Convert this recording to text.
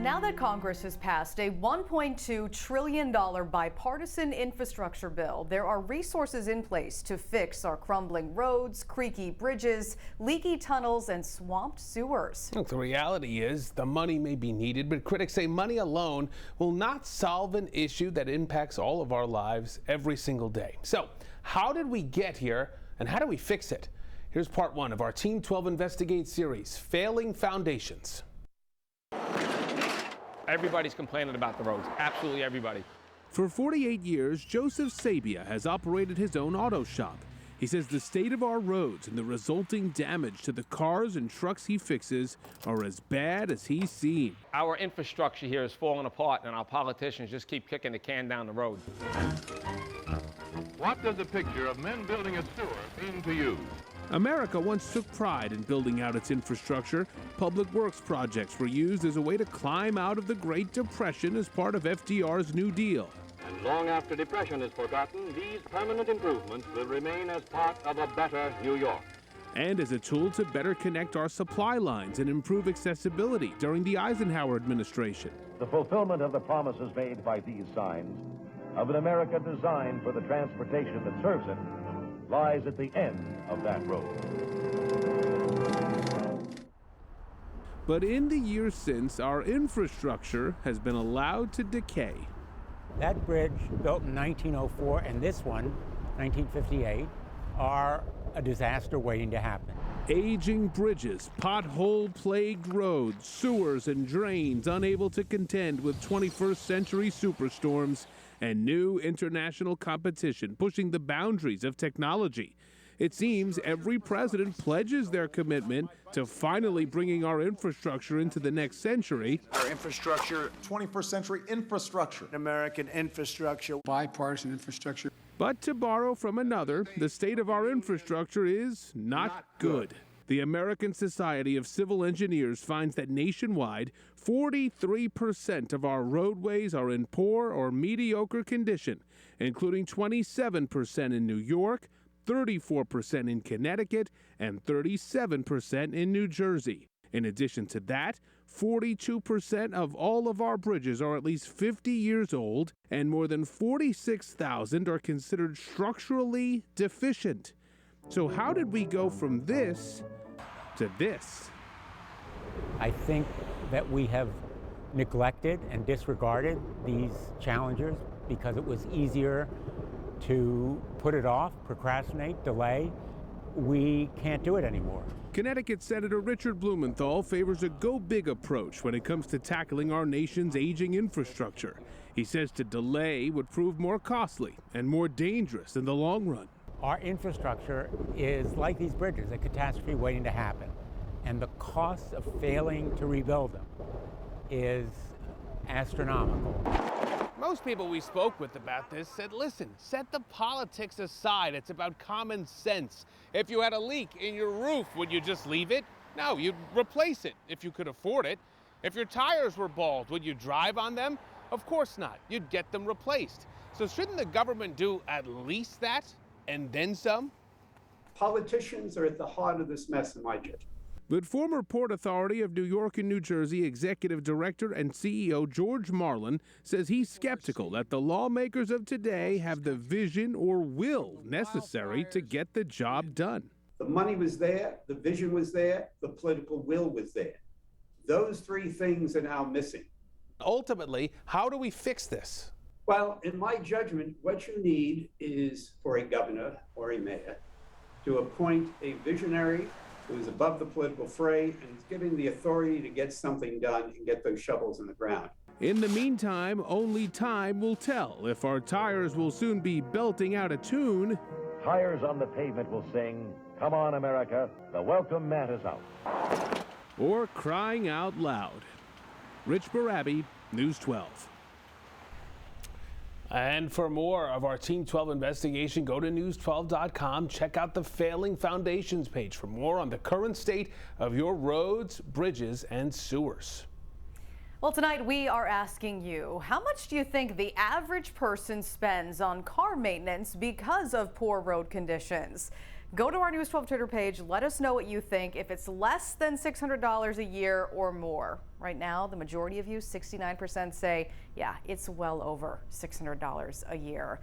now that Congress has passed a $1.2 trillion bipartisan infrastructure bill, there are resources in place to fix our crumbling roads, creaky bridges, leaky tunnels, and swamped sewers. Look, the reality is the money may be needed, but critics say money alone will not solve an issue that impacts all of our lives every single day. So, how did we get here, and how do we fix it? Here's part one of our Team 12 Investigate series, Failing Foundations. Everybody's complaining about the roads, absolutely everybody. For 48 years, Joseph Sabia has operated his own auto shop. He says the state of our roads and the resulting damage to the cars and trucks he fixes are as bad as he's seen. Our infrastructure here is falling apart, and our politicians just keep kicking the can down the road. What does a picture of men building a sewer mean to you? America once took pride in building out its infrastructure. Public works projects were used as a way to climb out of the Great Depression as part of FDR's New Deal. And long after Depression is forgotten, these permanent improvements will remain as part of a better New York. And as a tool to better connect our supply lines and improve accessibility during the Eisenhower administration. The fulfillment of the promises made by these signs of an America designed for the transportation that serves it lies at the end of that road. But in the years since, our infrastructure has been allowed to decay. That bridge, built in 1904, and this one, 1958, are a disaster waiting to happen. Aging bridges, pothole-plagued roads, sewers and drains unable to contend with 21st century superstorms, and new international competition pushing the boundaries of technology. It seems every president pledges their commitment to finally bringing our infrastructure into the next century. Our infrastructure, 21st century infrastructure. American infrastructure, Bipartisan infrastructure. But to borrow from another, the state of our infrastructure is not good. The American Society of Civil Engineers finds that nationwide, 43% of our roadways are in poor or mediocre condition, including 27% in New York, 34% in Connecticut, and 37% in New Jersey. In addition to that, 42% of all of our bridges are at least 50 years old, and more than 46,000 are considered structurally deficient. So how did we go from this to this? I think that we have neglected and disregarded these challenges because it was easier to put it off, procrastinate, delay. We can't do it anymore. Connecticut Senator Richard Blumenthal favors a go-big approach when it comes to tackling our nation's aging infrastructure. He says to delay would prove more costly and more dangerous in the long run. Our infrastructure is like these bridges, a catastrophe waiting to happen. And the cost of failing to rebuild them is astronomical. Most people we spoke with about this said, listen, set the politics aside. It's about common sense. If you had a leak in your roof, would you just leave it? No, you'd replace it if you could afford it. If your tires were bald, would you drive on them? Of course not. You'd get them replaced. So shouldn't the government do at least that and then some? Politicians are at the heart of this mess, in my judgment. But former Port Authority of New York and New Jersey Executive Director and CEO George Marlin says he's skeptical that the lawmakers of today have the vision or will necessary to get the job done. The money was there, the vision was there, the political will was there. Those three things are now missing. Ultimately, how do we fix this? Well, in my judgment, what you need is for a governor or a mayor to appoint a visionary who is above the political fray and is given the authority to get something done and get those shovels in the ground. In the meantime, only time will tell if our tires will soon be belting out a tune. Tires on the pavement will sing, "Come on, America, the welcome mat is out." Or crying out loud. Rich Barabi, News 12. And for more of our Team 12 investigation, go to news12.com. Check out the Failing Foundations page for more on the current state of your roads, bridges, and sewers. Well, tonight we are asking you, how much do you think the average person spends on car maintenance because of poor road conditions? Go to our News 12 Twitter page. Let us know what you think, if it's less than $600 a year or more. Right now, the majority of you, 69%, say, yeah, it's well over $600 a year.